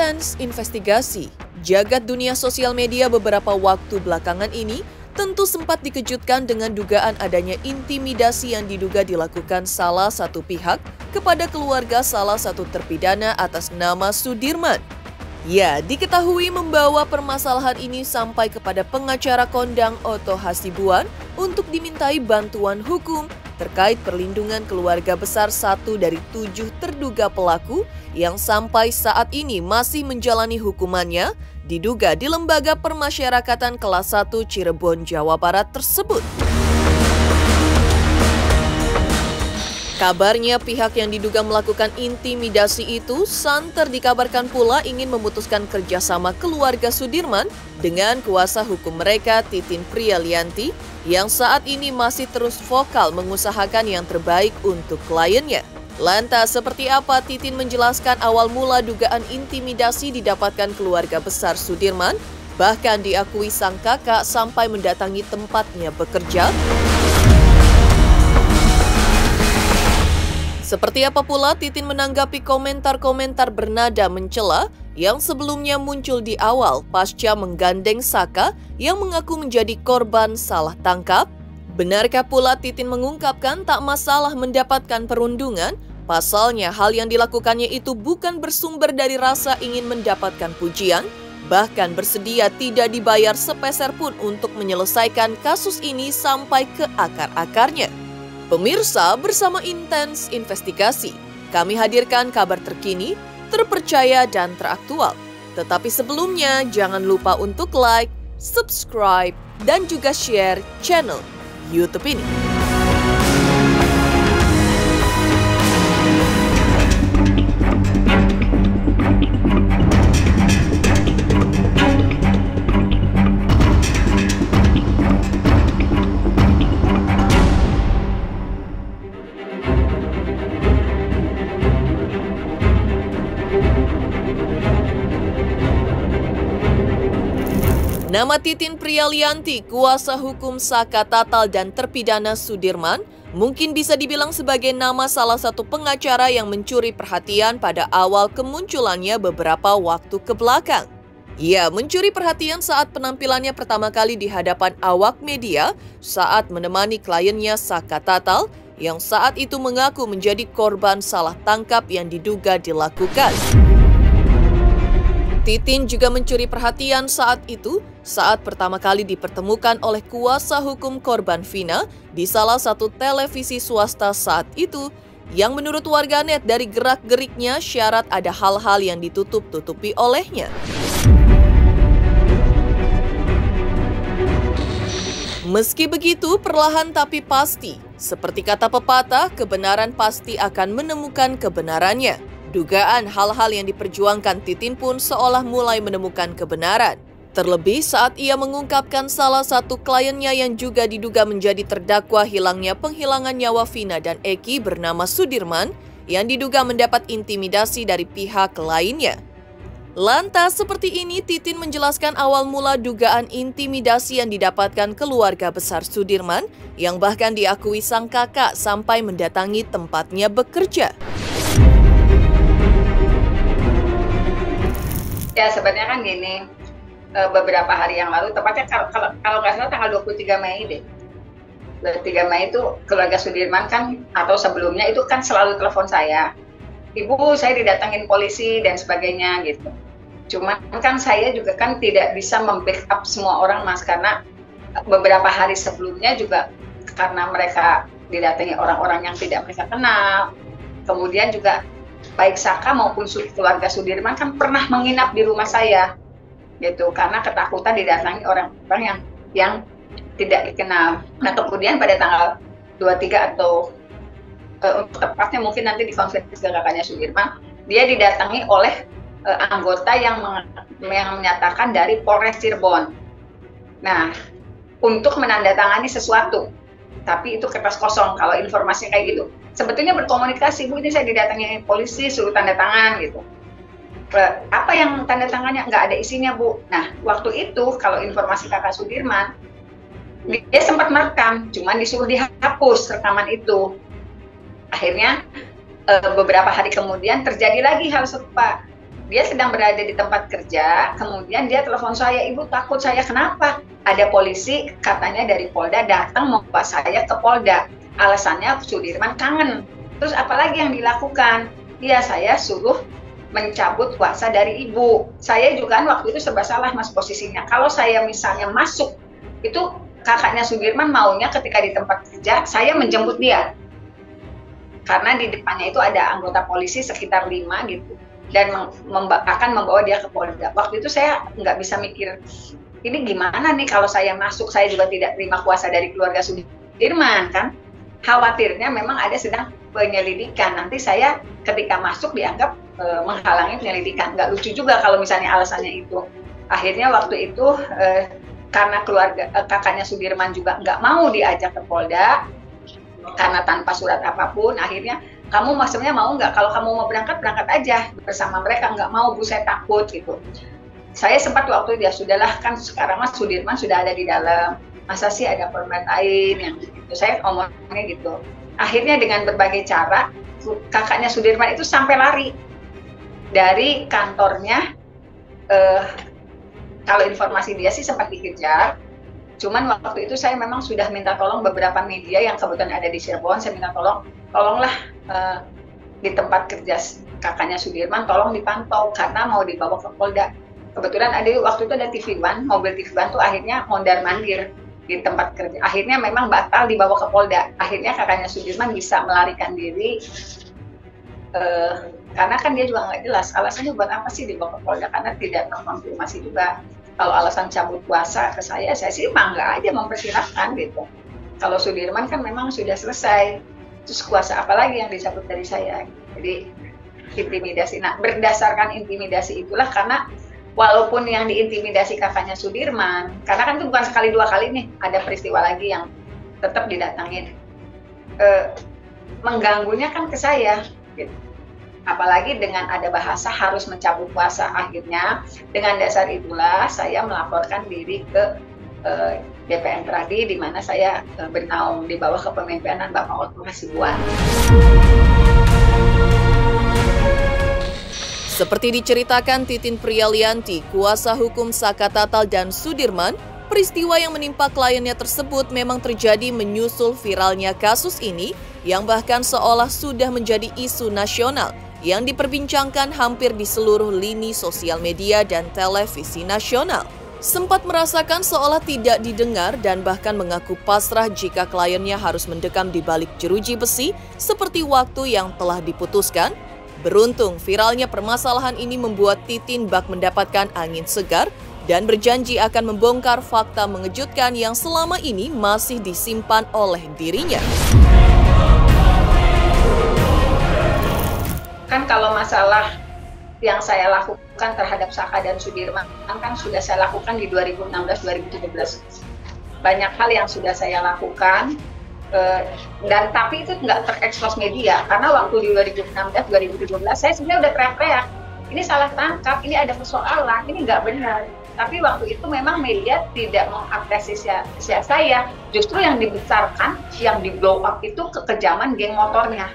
intens investigasi, jagat dunia sosial media beberapa waktu belakangan ini tentu sempat dikejutkan dengan dugaan adanya intimidasi yang diduga dilakukan salah satu pihak kepada keluarga salah satu terpidana atas nama Sudirman. Ya, diketahui membawa permasalahan ini sampai kepada pengacara kondang Otto Hasibuan untuk dimintai bantuan hukum terkait perlindungan keluarga besar satu dari 7 terduga pelaku yang sampai saat ini masih menjalani hukumannya diduga di Lembaga Permasyarakatan Kelas 1 Cirebon, Jawa Barat tersebut. Kabarnya pihak yang diduga melakukan intimidasi itu santer dikabarkan pula ingin memutuskan kerjasama keluarga Sudirman dengan kuasa hukum mereka Titin Prialianti yang saat ini masih terus vokal mengusahakan yang terbaik untuk kliennya. Lantas seperti apa Titin menjelaskan awal mula dugaan intimidasi didapatkan keluarga besar Sudirman, bahkan diakui sang kakak sampai mendatangi tempatnya bekerja? Seperti apa pula Titin menanggapi komentar-komentar bernada mencela yang sebelumnya muncul di awal pasca menggandeng Saka yang mengaku menjadi korban salah tangkap? Benarkah pula Titin mengungkapkan tak masalah mendapatkan perundungan? Pasalnya hal yang dilakukannya itu bukan bersumber dari rasa ingin mendapatkan pujian, bahkan bersedia tidak dibayar sepeser pun untuk menyelesaikan kasus ini sampai ke akar-akarnya. Pemirsa, bersama Intens Investigasi, kami hadirkan kabar terkini, terpercaya dan teraktual. Tetapi sebelumnya, jangan lupa untuk like, subscribe, dan juga share channel YouTube ini. Nama Titin Prialianti, kuasa hukum Saka Tatal dan terpidana Sudirman, mungkin bisa dibilang sebagai nama salah satu pengacara yang mencuri perhatian pada awal kemunculannya beberapa waktu kebelakang. Ia mencuri perhatian saat penampilannya pertama kali di hadapan awak media saat menemani kliennya Saka Tatal yang saat itu mengaku menjadi korban salah tangkap yang diduga dilakukan. Titin juga mencuri perhatian saat itu saat pertama kali dipertemukan oleh kuasa hukum korban Vina di salah satu televisi swasta saat itu yang menurut warganet dari gerak-geriknya syarat ada hal-hal yang ditutup-tutupi olehnya. Meski begitu, perlahan tapi pasti, seperti kata pepatah, kebenaran pasti akan menemukan kebenarannya. Dugaan hal-hal yang diperjuangkan Titin pun seolah mulai menemukan kebenaran. Terlebih saat ia mengungkapkan salah satu kliennya yang juga diduga menjadi terdakwa hilangnya penghilangan nyawa Vina dan Eki bernama Sudirman yang diduga mendapat intimidasi dari pihak lainnya. Lantas seperti ini Titin menjelaskan awal mula dugaan intimidasi yang didapatkan keluarga besar Sudirman yang bahkan diakui sang kakak sampai mendatangi tempatnya bekerja. Ya sebenarnya kan gini, beberapa hari yang lalu, tepatnya kalau nggak salah tanggal 23 Mei deh. 23 Mei itu keluarga Sudirman kan, atau sebelumnya itu kan selalu telepon saya. Ibu, saya didatangin polisi dan sebagainya gitu. Cuman kan saya juga kan tidak bisa membackup semua orang mas, karena beberapa hari sebelumnya juga karena mereka didatangi orang-orang yang tidak mereka kenal. Kemudian juga baik Saka maupun keluarga Sudirman kan pernah menginap di rumah saya gitu karena ketakutan didatangi orang-orang yang tidak dikenal. Nah kemudian pada tanggal 23 atau untuk tepatnya mungkin nanti dikonfirmasi ke kakaknya Sudirman, dia didatangi oleh anggota yang menyatakan dari Polres Cirebon. Nah untuk menandatangani sesuatu, tapi itu kertas kosong kalau informasinya kayak gitu. Sebetulnya berkomunikasi, Bu, ini saya didatangi polisi, suruh tanda tangan gitu. Apa yang tanda tangannya? Nggak ada isinya, Bu. Nah, waktu itu kalau informasi kakak Sudirman, dia sempat merekam, cuman disuruh dihapus rekaman itu. Akhirnya beberapa hari kemudian terjadi lagi hal serupa. dia sedang berada di tempat kerja, kemudian dia telepon saya, "Ibu takut saya." "Kenapa?" "Ada polisi katanya dari Polda datang membawa saya ke Polda. Alasannya Sudirman kangen." "Terus apalagi yang dilakukan?" "Ya saya suruh mencabut kuasa dari ibu." Saya juga kan waktu itu serba salah Mas posisinya. Kalau saya misalnya masuk, itu kakaknya Sudirman maunya ketika di tempat kerja, saya menjemput dia. Karena di depannya itu ada anggota polisi sekitar 5 gitu. Dan akan membawa dia ke Polda. Waktu itu saya nggak bisa mikir, ini gimana nih kalau saya masuk, saya juga tidak terima kuasa dari keluarga Sudirman kan. Khawatirnya memang ada sedang penyelidikan. Nanti saya ketika masuk dianggap menghalangi penyelidikan. Nggak lucu juga kalau misalnya alasannya itu. Akhirnya waktu itu karena kakaknya Sudirman juga nggak mau diajak ke Polda, karena tanpa surat apapun, akhirnya, "Kamu maksudnya mau nggak? Kalau kamu mau berangkat, berangkat aja bersama mereka." "Nggak mau Bu, saya takut." gitu. Saya sempat waktu itu, ya sudahlah kan sekarang Mas Sudirman sudah ada di dalam, masa sih ada korban lain yang gitu. Saya ngomongnya gitu. Akhirnya dengan berbagai cara, kakaknya Sudirman itu sampai lari dari kantornya. Kalau informasi dia sih sempat dikejar. Cuman waktu itu saya memang sudah minta tolong beberapa media yang kebetulan ada di Cirebon, saya minta tolonglah di tempat kerja kakaknya Sudirman, tolong dipantau karena mau dibawa ke Polda. Kebetulan waktu itu ada TV One, mobil TV One tuh akhirnya mondar-mandir di tempat kerja. Akhirnya memang batal dibawa ke Polda. Akhirnya kakaknya Sudirman bisa melarikan diri karena kan dia juga nggak jelas alasannya buat apa sih dibawa ke Polda, karena tidak terkonfirmasi juga. Kalau alasan cabut kuasa ke saya sih bangga aja mempersilahkan gitu. Kalau Sudirman kan memang sudah selesai, terus kuasa apa lagi yang dicabut dari saya? Jadi intimidasi. Nah, berdasarkan intimidasi itulah, karena walaupun yang diintimidasi kakaknya Sudirman, karena kan itu bukan sekali dua kali nih, ada peristiwa lagi yang tetap didatangin. Mengganggunya kan ke saya, gitu. Apalagi dengan ada bahasa harus mencabut kuasa. Akhirnya dengan dasar itulah saya melaporkan diri ke DPN Pradi, di mana saya bernaung di bawah kepemimpinan Bapak Otto Hasibuan. Seperti diceritakan Titin Prialianti, kuasa hukum Saka Tatal dan Sudirman, peristiwa yang menimpa kliennya tersebut memang terjadi menyusul viralnya kasus ini yang bahkan seolah sudah menjadi isu nasional yang diperbincangkan hampir di seluruh lini sosial media dan televisi nasional. Sempat merasakan seolah tidak didengar dan bahkan mengaku pasrah jika kliennya harus mendekam di balik jeruji besi seperti waktu yang telah diputuskan. Beruntung viralnya permasalahan ini membuat Titin bak mendapatkan angin segar dan berjanji akan membongkar fakta mengejutkan yang selama ini masih disimpan oleh dirinya. Kan kalau masalah yang saya lakukan terhadap Saka dan Sudirman kan sudah saya lakukan di 2016-2017. Banyak hal yang sudah saya lakukan, dan tapi itu nggak terekspos media, karena waktu di 2016-2017 saya sebenarnya udah teriak-teriak, ini salah tangkap, ini ada persoalan, ini nggak benar. Tapi waktu itu memang media tidak mengapresiasi saya, justru yang dibesarkan, yang di blow up itu kekejaman geng motornya.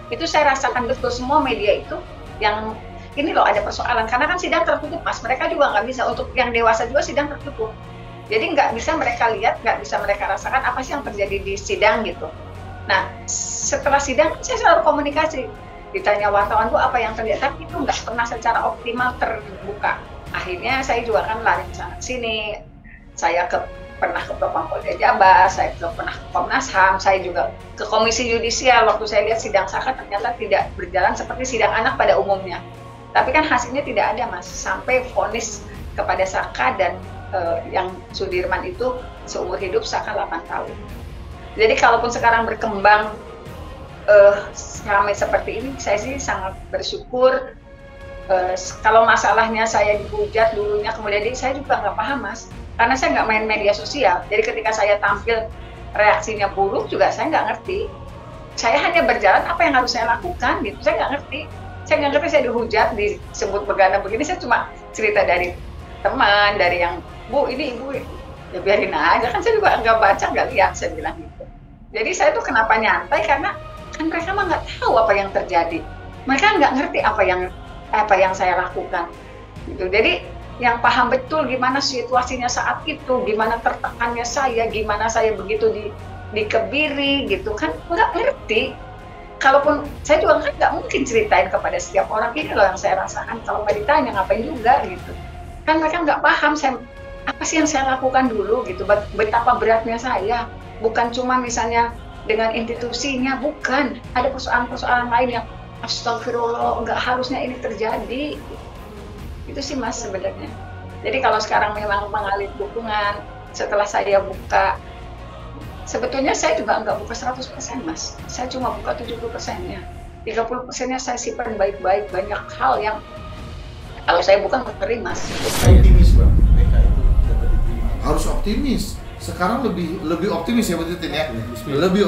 Itu saya rasakan betul, semua media itu yang ini loh ada persoalan, karena kan sidang tertutup Mas, mereka juga nggak bisa, untuk yang dewasa juga sidang tertutup, jadi nggak bisa mereka lihat, nggak bisa mereka rasakan apa sih yang terjadi di sidang gitu. Nah setelah sidang saya selalu komunikasi, ditanya wartawan tuh apa yang terjadi, tapi itu nggak pernah secara optimal terbuka. Akhirnya saya juga kan lari ke sana sini, saya pernah ke Propam Polda Jabar, saya pernah ke Komnas HAM, saya juga ke Komisi Yudisial. Waktu saya lihat sidang Saka ternyata tidak berjalan seperti sidang anak pada umumnya. Tapi kan hasilnya tidak ada Mas, sampai vonis kepada Saka dan yang Sudirman itu seumur hidup, Saka 8 tahun. Jadi kalaupun sekarang berkembang ramai seperti ini, saya sih sangat bersyukur. Kalau masalahnya saya dihujat dulunya, kemudian saya juga nggak paham Mas. Karena saya nggak main media sosial, jadi ketika saya tampil reaksinya buruk juga saya nggak ngerti. Saya hanya berjalan apa yang harus saya lakukan gitu, saya nggak ngerti. Saya dihujat, disebut begana begini, saya cuma cerita dari teman, dari yang, Bu ini ibu, ya biarin aja, kan saya juga nggak baca, nggak lihat, saya bilang gitu. Jadi saya tuh kenapa nyantai, karena kan mereka mah nggak tahu apa yang terjadi. Mereka nggak ngerti apa yang apa yang saya lakukan gitu. Jadi yang paham betul gimana situasinya saat itu, gimana tertekannya saya, gimana saya begitu dikebiri gitu kan, nggak ngerti. Kalaupun saya juga kan nggak mungkin ceritain kepada setiap orang, ini loh yang saya rasakan, kalau nggak ditanya ngapain juga gitu kan. Mereka nggak paham saya apa sih yang saya lakukan dulu gitu, betapa beratnya saya. Bukan cuma misalnya dengan institusinya, bukan, ada persoalan-persoalan lain yang astagfirullah, nggak harusnya ini terjadi. Itu sih Mas sebenarnya. Jadi kalau sekarang memang mengalir dukungan, setelah saya buka, sebetulnya saya juga nggak buka 100% Mas. Saya cuma buka 70%-nya. 30%-nya saya simpan baik-baik. Banyak hal yang kalau saya buka ngeri Mas. Optimis Bang, mereka itu dapat diterima. Harus optimis. Sekarang lebih optimis ya Bu Titin ya. Lebih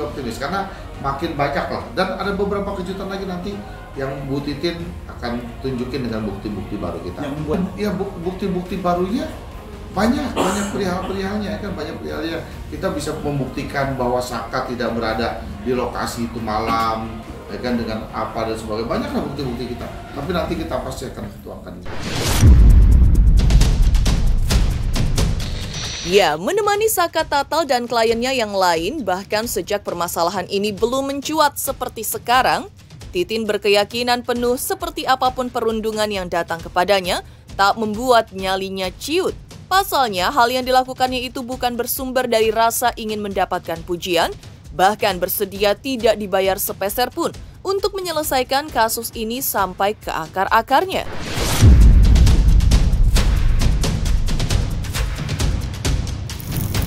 optimis karena makin banyak lah. Dan ada beberapa kejutan lagi nanti yang Bu Titin akan tunjukin dengan bukti-bukti baru kita. Yang membuat ya bukti-bukti barunya banyak perihal-perihalnya kan, banyak perihalnya. Kita bisa membuktikan bahwa Saka tidak berada di lokasi itu malam, ya kan, dengan apa dan sebagainya. Banyaklah bukti-bukti kita. Tapi nanti kita pasti akan tuangkan. Ya, menemani Saka Tatal dan kliennya yang lain, bahkan sejak permasalahan ini belum mencuat seperti sekarang, Titin berkeyakinan penuh seperti apapun perundungan yang datang kepadanya, tak membuat nyalinya ciut. Pasalnya, hal yang dilakukannya itu bukan bersumber dari rasa ingin mendapatkan pujian, bahkan bersedia tidak dibayar sepeser pun untuk menyelesaikan kasus ini sampai ke akar-akarnya.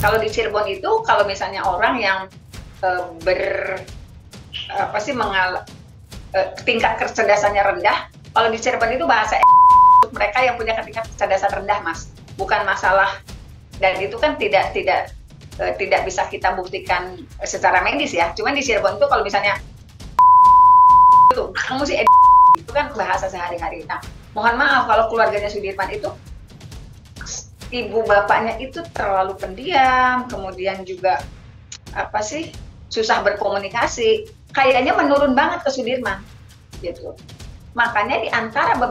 Kalau di Cirebon itu, kalau misalnya orang yang tingkat kecerdasannya rendah, kalau di Cirebon itu bahasa untuk mereka yang punya tingkat kecerdasan rendah, Mas. Bukan masalah, dan itu kan tidak bisa kita buktikan secara medis ya. Cuman di Cirebon itu kalau misalnya itu kamu sih itu kan bahasa sehari-hari. Nah, mohon maaf kalau keluarganya Sudirman itu ibu bapaknya itu terlalu pendiam, kemudian juga susah berkomunikasi, kayaknya menurun banget ke Sudirman gitu. Makanya di antara 8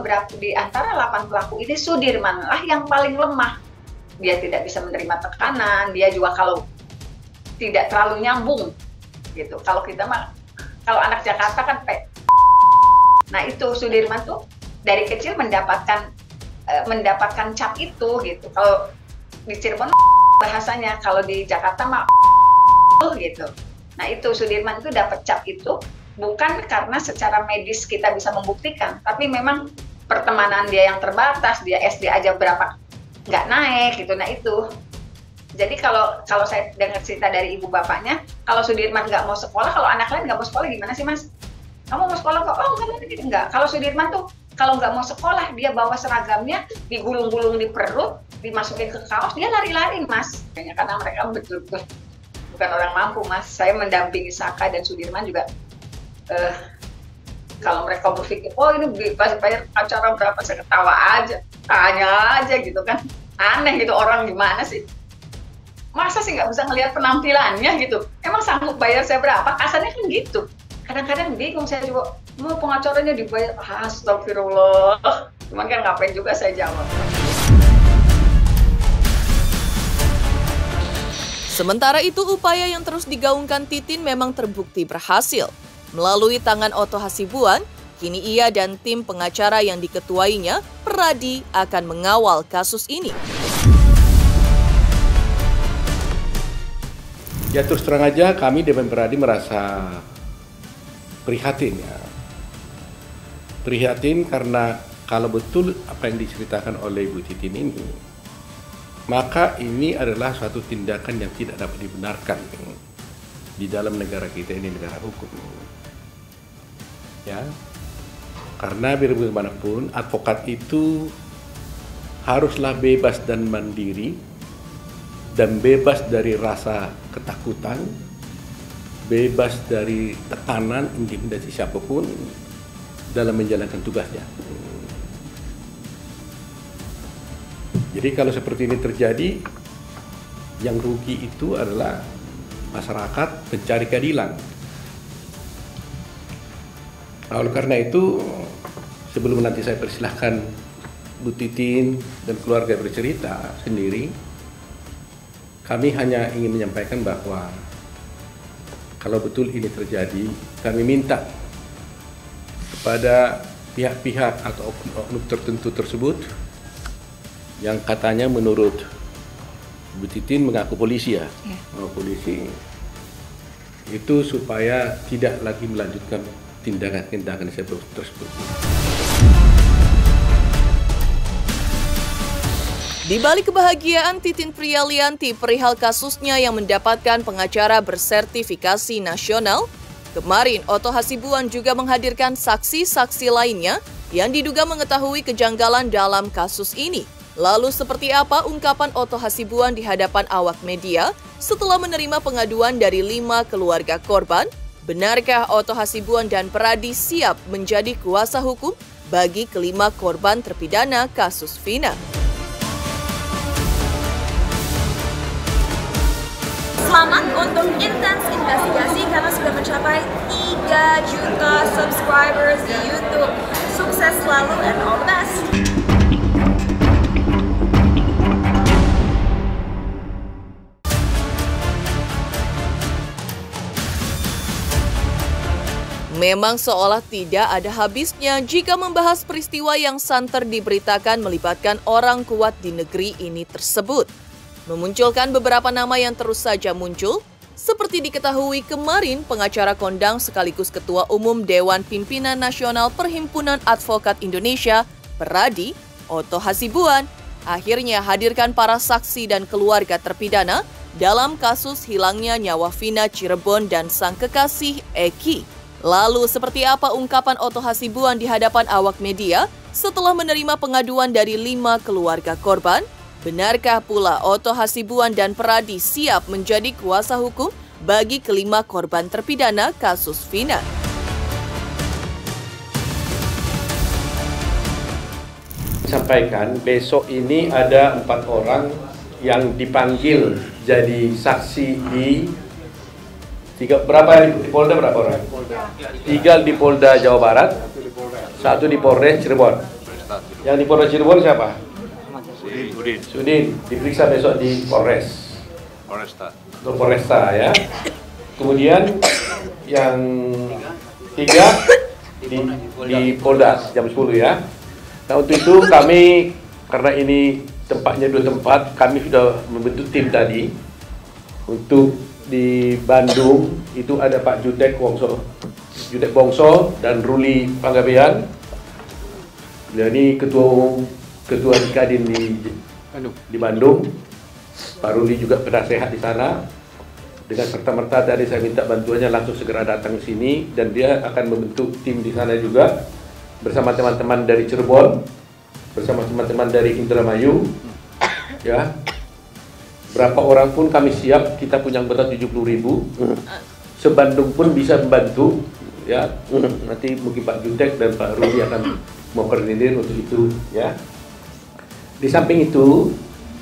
pelaku ini Sudirman lah yang paling lemah. Dia tidak bisa menerima tekanan, dia juga kalau tidak terlalu nyambung gitu. Kalau kita mah, kalau anak Jakarta kan nah itu Sudirman tuh dari kecil mendapatkan cap itu gitu. Kalau di Cirebon bahasanya, kalau di Jakarta mah gitu. Nah itu Sudirman itu dapat cap itu bukan karena secara medis kita bisa membuktikan, tapi memang pertemanan dia yang terbatas, dia SD aja berapa nggak naik gitu. Nah itu, jadi kalau saya dengar cerita dari ibu bapaknya, kalau Sudirman nggak mau sekolah, kalau anak lain nggak mau sekolah gimana sih Mas? Kamu mau sekolah kok? Oh enggak. Kalau Sudirman tuh kalau nggak mau sekolah, dia bawa seragamnya, digulung-gulung di perut, dimasukin ke kaos, dia lari-lari Mas. Kayaknya karena mereka betul-betul bukan orang mampu Mas. Saya mendampingi Saka dan Sudirman juga. Kalau mereka berpikir, oh ini bayar acara berapa, saya ketawa aja, tanya aja gitu kan, aneh gitu, orang gimana sih, masa sih nggak bisa ngelihat penampilannya gitu, emang sanggup bayar saya berapa, kasarnya kan gitu. Kadang-kadang bingung saya juga, mau pengacaranya dibayar, astagfirullah, cuman kan ngapain juga saya jawab. Sementara itu, upaya yang terus digaungkan Titin memang terbukti berhasil. Melalui tangan Otto Hasibuan, kini ia dan tim pengacara yang diketuainya, Peradi, akan mengawal kasus ini. Ya terus terang aja kami di Peradi merasa prihatin ya. Prihatin karena kalau betul apa yang diceritakan oleh Bu Titin ini, maka ini adalah suatu tindakan yang tidak dapat dibenarkan di dalam negara kita ini, negara hukum. Ya, karena biar bagaimanapun advokat itu haruslah bebas dan mandiri dan bebas dari rasa ketakutan, bebas dari tekanan intimidasi siapapun dalam menjalankan tugasnya. Jadi kalau seperti ini terjadi, yang rugi itu adalah masyarakat pencari keadilan. Oleh karena itu, sebelum nanti saya persilahkan Bu Titin dan keluarga bercerita sendiri, kami hanya ingin menyampaikan bahwa kalau betul ini terjadi, kami minta kepada pihak-pihak atau oknum tertentu tersebut yang katanya menurut Bu Titin mengaku polisi ya, polisi, itu supaya tidak lagi melanjutkan tindakan-tindakan tersebut. Di balik kebahagiaan Titin Prialianti perihal kasusnya yang mendapatkan pengacara bersertifikasi nasional, kemarin Otto Hasibuan juga menghadirkan saksi-saksi lainnya yang diduga mengetahui kejanggalan dalam kasus ini. Lalu seperti apa ungkapan Otto Hasibuan di hadapan awak media setelah menerima pengaduan dari 5 keluarga korban? Benarkah Otto Hasibuan dan Peradi siap menjadi kuasa hukum bagi kelima korban terpidana kasus Vina? Selamat untuk Intens Investigasi karena sudah mencapai 3 juta subscribers di YouTube. Sukses selalu and all the best. Memang seolah tidak ada habisnya jika membahas peristiwa yang santer diberitakan melibatkan orang kuat di negeri ini tersebut. Memunculkan beberapa nama yang terus saja muncul, seperti diketahui kemarin pengacara kondang sekaligus Ketua Umum Dewan Pimpinan Nasional Perhimpunan Advokat Indonesia, Peradi, Otto Hasibuan, akhirnya hadirkan para saksi dan keluarga terpidana dalam kasus hilangnya nyawa Vina Cirebon dan sang kekasih Eki. Lalu seperti apa ungkapan Otto Hasibuan di hadapan awak media setelah menerima pengaduan dari 5 keluarga korban? Benarkah pula Otto Hasibuan dan Peradi siap menjadi kuasa hukum bagi kelima korban terpidana kasus Vina? Sampaikan besok ini ada 4 orang yang dipanggil jadi saksi di berapa di Polda berapa orang? 3 di Polda Jawa Barat, 1 di Polres Cirebon. Yang di Polres Cirebon siapa? Sudin diperiksa besok di Polresta ya. Kemudian yang 3 di Polda jam 10 ya. Nah untuk itu kami, karena ini tempatnya 2 tempat, kami sudah membentuk tim tadi. Untuk di Bandung itu ada Pak Judek Bongso dan Ruli Panggabean. Beliau ini Ketua Kadin di Bandung. Pak Ruli juga penasehat di sana. Dengan serta-merta tadi saya minta bantuannya langsung segera datang ke sini dan dia akan membentuk tim di sana juga bersama teman-teman dari Cirebon, bersama teman-teman dari Indramayu. Ya. Berapa orang pun kami siap, kita punya anggota 70.000. Se-Bandung pun bisa membantu. Ya. Nanti mungkin Pak Judek dan Pak Ruli akan mengkoordinir untuk itu, ya. Di samping itu,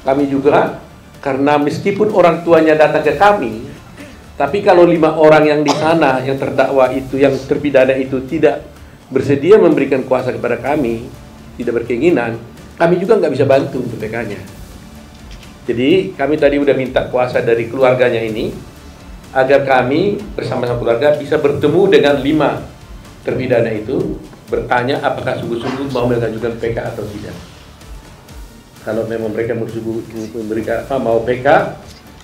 kami juga, karena meskipun orang tuanya datang ke kami, tapi kalau 5 orang yang di sana, yang terdakwa itu, yang terpidana itu tidak bersedia memberikan kuasa kepada kami, tidak berkeinginan, kami juga nggak bisa bantu untuk PK-nya. Jadi, kami tadi udah minta kuasa dari keluarganya ini, agar kami bersama-sama keluarga bisa bertemu dengan 5 terpidana itu, bertanya apakah sungguh-sungguh mau mengajukan PK atau tidak. Kalau memang mereka memberikan mau PK,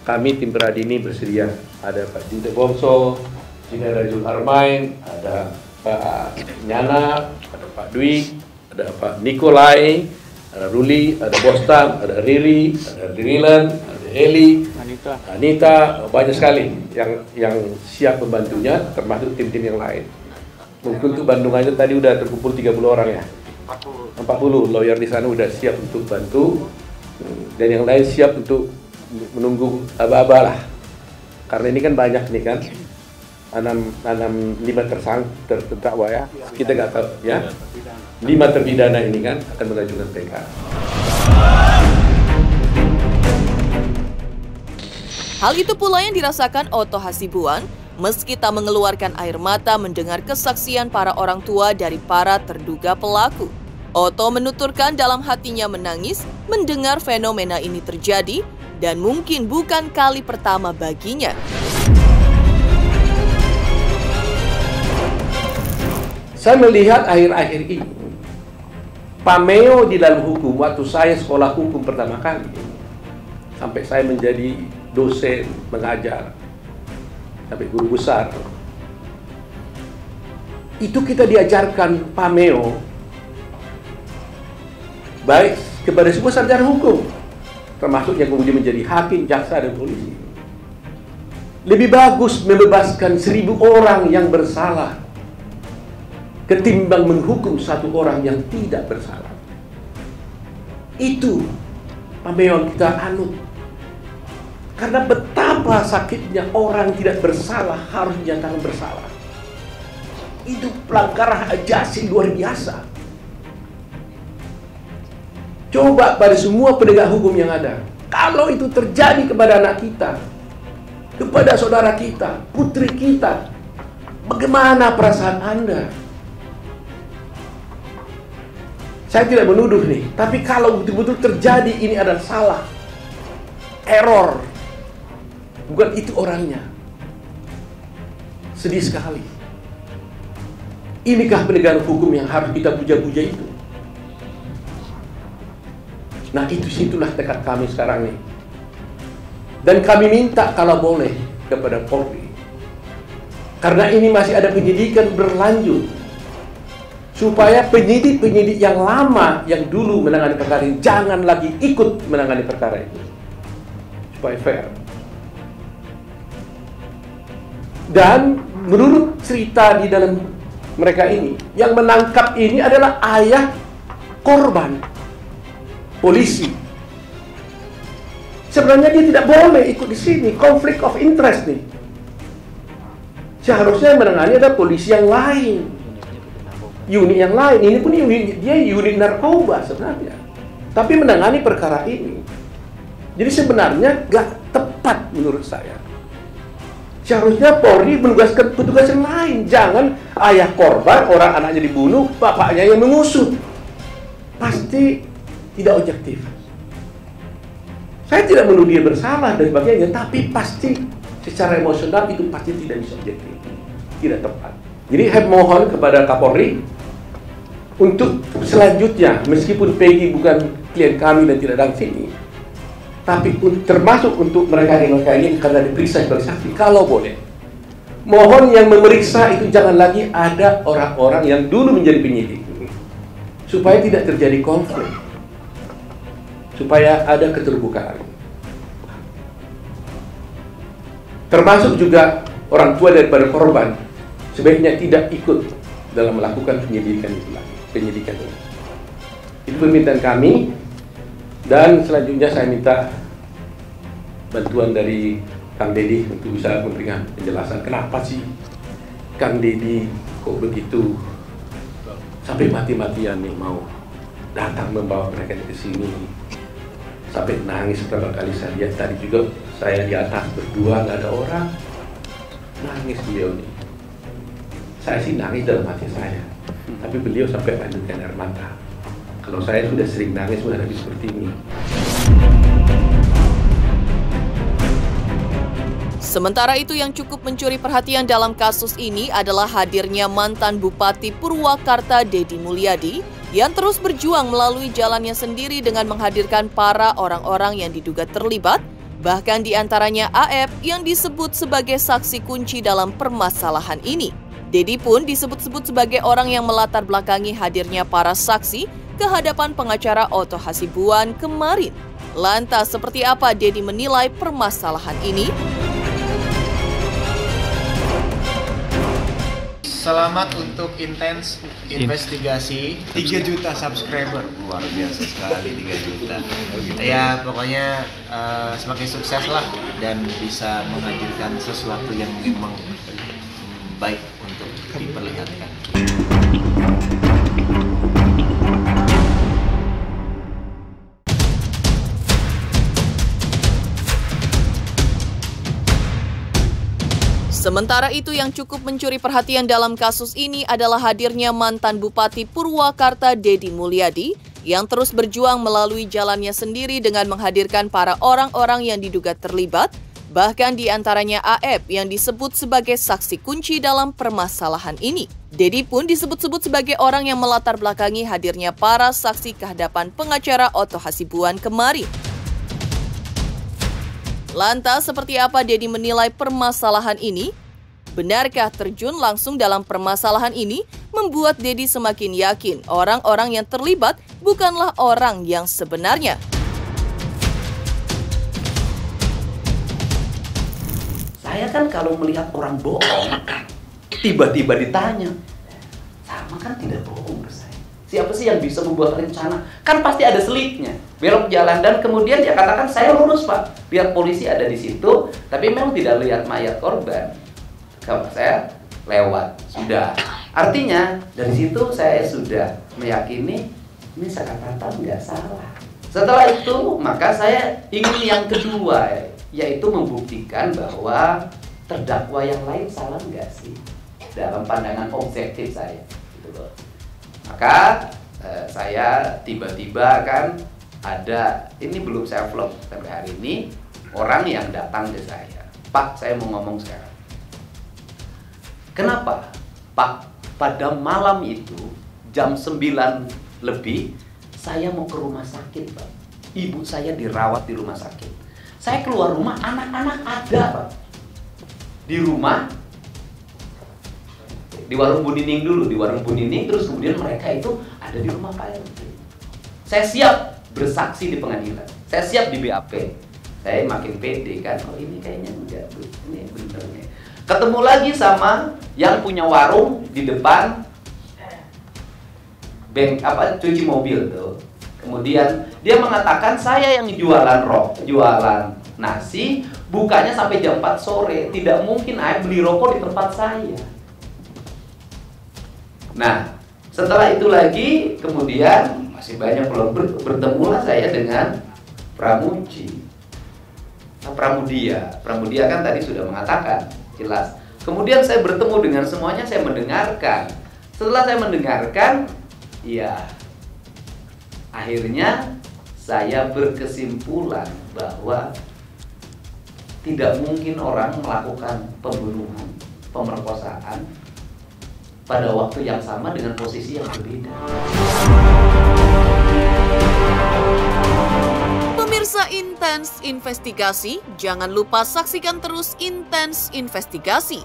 kami tim Peradi ini bersedia. Ada Pak Judek Bongso, sini ada Jul Armain, ada Pak Nyana, ada Pak Dwi, ada Pak Nikolai, ada Ruli, ada Bostam, ada Riri, ada Dirilan, ada Eli, Anita, banyak sekali yang siap membantunya, termasuk tim-tim yang lain. Mungkin untuk Bandung aja tadi udah terkumpul 30 orang ya. 40 lawyer di sana udah siap untuk bantu, dan yang lain siap untuk menunggu aba-aba lah. Karena ini kan banyak nih kan, 5 terdakwa ya, kita nggak tahu ya. 5 terpidana ini kan akan mengajukan PK. Hal itu pula yang dirasakan Otto Hasibuan meski tak mengeluarkan air mata mendengar kesaksian para orang tua dari para terduga pelaku. Otto menuturkan dalam hatinya menangis mendengar fenomena ini terjadi dan mungkin bukan kali pertama baginya. Saya melihat akhir-akhir ini, pameo di dalam hukum waktu saya sekolah hukum pertama kali, sampai saya menjadi dosen mengajar, sampai guru besar, itu kita diajarkan pameo baik kepada semua sarjana hukum, termasuk yang kemudian menjadi hakim, jaksa, dan polisi. Lebih bagus membebaskan 1000 orang yang bersalah ketimbang menghukum 1 orang yang tidak bersalah. Itu pameo kita anut. Karena betapa sakitnya orang tidak bersalah harus dinyatakan bersalah. Itu pelanggaran ajasi luar biasa. Coba pada semua penegak hukum yang ada, kalau itu terjadi kepada anak kita, kepada saudara kita, putri kita, bagaimana perasaan Anda? Saya tidak menuduh nih, tapi kalau betul-betul terjadi ini adalah salah, error, bukan itu orangnya. Sedih sekali. Inikah penegakan hukum yang harus kita puja-puja itu? Nah, situlah tekad kami sekarang nih. Dan kami minta kalau boleh kepada Polri, karena ini masih ada penyidikan berlanjut, supaya penyidik-penyidik yang lama, yang dulu menangani perkara ini, jangan lagi ikut menangani perkara itu. Supaya fair. Dan menurut cerita di dalam mereka ini, yang menangkap ini adalah ayah korban, polisi. Sebenarnya dia tidak boleh ikut di sini, konflik of interest nih. Seharusnya yang menangani ada polisi yang lain, unit yang lain. Ini pun unit narkoba sebenarnya, tapi menangani perkara ini. Jadi sebenarnya gak tepat menurut saya. Seharusnya Polri menugaskan petugas yang lain. Jangan ayah korban, orang anaknya dibunuh, bapaknya yang mengusut. Pasti tidak objektif. Saya tidak menuduh dia bersalah dan sebagainya, tapi pasti secara emosional itu pasti tidak bisa objektif, tidak tepat. Jadi saya mohon kepada Kapolri untuk selanjutnya, meskipun Peggy bukan klien kami dan tidak datang sini, tapi termasuk untuk mereka ini karena diperiksa sebagai saksi, kalau boleh, mohon yang memeriksa itu jangan lagi ada orang-orang yang dulu menjadi penyidik, supaya tidak terjadi konflik, supaya ada keterbukaan. Termasuk juga orang tua daripada korban sebaiknya tidak ikut dalam melakukan penyidikan itu lagi. Itu permintaan kami. Dan selanjutnya saya minta bantuan dari Kang Deddy untuk bisa memberikan penjelasan kenapa sih Kang Deddy kok begitu sampai mati-matian nih mau datang membawa mereka ke sini, sampai nangis beberapa kali. Saya lihat tadi juga saya di atas berdua nggak ada orang, nangis beliau nih. Saya sih nangis dalam hati saya, tapi beliau sampai menunjukkan air mata. Kalau saya sudah sering nangis menghadapi seperti ini. Sementara itu yang cukup mencuri perhatian dalam kasus ini adalah hadirnya mantan Bupati Purwakarta Deddy Mulyadi yang terus berjuang melalui jalannya sendiri dengan menghadirkan para orang-orang yang diduga terlibat, bahkan diantaranya AF yang disebut sebagai saksi kunci dalam permasalahan ini. Deddy pun disebut-sebut sebagai orang yang melatar belakangi hadirnya para saksi ke hadapan pengacara Otto Hasibuan kemarin. Lantas seperti apa Deddy menilai permasalahan ini? Selamat untuk intens investigasi 3 juta subscriber, luar biasa sekali 3 juta. Ya pokoknya semakin sukses lah dan bisa menghadirkan sesuatu yang memang baik untuk diperlihatkan. Sementara itu, yang cukup mencuri perhatian dalam kasus ini adalah hadirnya mantan Bupati Purwakarta Deddy Mulyadi yang terus berjuang melalui jalannya sendiri dengan menghadirkan para orang-orang yang diduga terlibat, bahkan diantaranya AF yang disebut sebagai saksi kunci dalam permasalahan ini. Deddy pun disebut-sebut sebagai orang yang melatar belakangi hadirnya para saksi kehadapan pengacara Otto Hasibuan kemarin. Lantas, seperti apa Deddy menilai permasalahan ini? Benarkah terjun langsung dalam permasalahan ini membuat Deddy semakin yakin orang-orang yang terlibat bukanlah orang yang sebenarnya? Saya kan kalau melihat orang bohong, tiba-tiba ditanya, sama kan tidak bohong menurut saya. Siapa sih yang bisa membuat rencana? Kan pasti ada selitnya. Belok jalan dan kemudian dia katakan saya lurus pak. Lihat polisi ada di situ, tapi memang tidak lihat mayat korban. Kalau saya lewat, sudah. Artinya dari situ saya sudah meyakini ini saya katakan nggak salah. Setelah itu maka saya ingin yang kedua, yaitu membuktikan bahwa terdakwa yang lain salah nggak sih dalam pandangan objektif saya. Gitu loh. Maka saya tiba-tiba kan ada, ini belum saya vlog sampai hari ini, orang yang datang ke saya, Pak saya mau ngomong sekarang. Kenapa? Pak, pada malam itu jam 9 lebih saya mau ke rumah sakit Pak. Ibu saya dirawat di rumah sakit. Saya keluar rumah, anak-anak ada Pak di rumah, di warung Bu Nining dulu, di warung Bu Nining, terus kemudian mereka itu ada di rumah Pak RT. Saya siap bersaksi di pengadilan, saya siap di BAP. Saya makin pede kan, oh ini kayaknya enggak, ini benernya. Ketemu lagi sama yang punya warung di depan bank cuci mobil tuh. Kemudian dia mengatakan saya yang jualan nasi, bukanya sampai jam 4 sore. Tidak mungkin saya beli rokok di tempat saya. Nah, setelah itu lagi kemudian masih banyak belum bertemulah saya dengan Pramuji. Pramudia kan tadi sudah mengatakan jelas. Kemudian saya bertemu dengan semuanya, saya mendengarkan. Setelah saya mendengarkan, ya akhirnya saya berkesimpulan bahwa tidak mungkin orang melakukan pembunuhan, pemerkosaan pada waktu yang sama dengan posisi yang berbeda. Pemirsa Intens Investigasi, jangan lupa saksikan terus Intens Investigasi.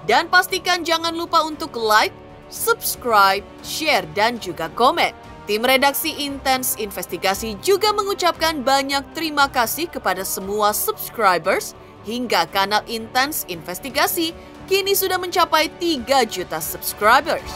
Dan pastikan jangan lupa untuk like, subscribe, share, dan juga komen. Tim redaksi Intens Investigasi juga mengucapkan banyak terima kasih kepada semua subscribers hingga kanal Intens Investigasi kini sudah mencapai 3 juta subscribers.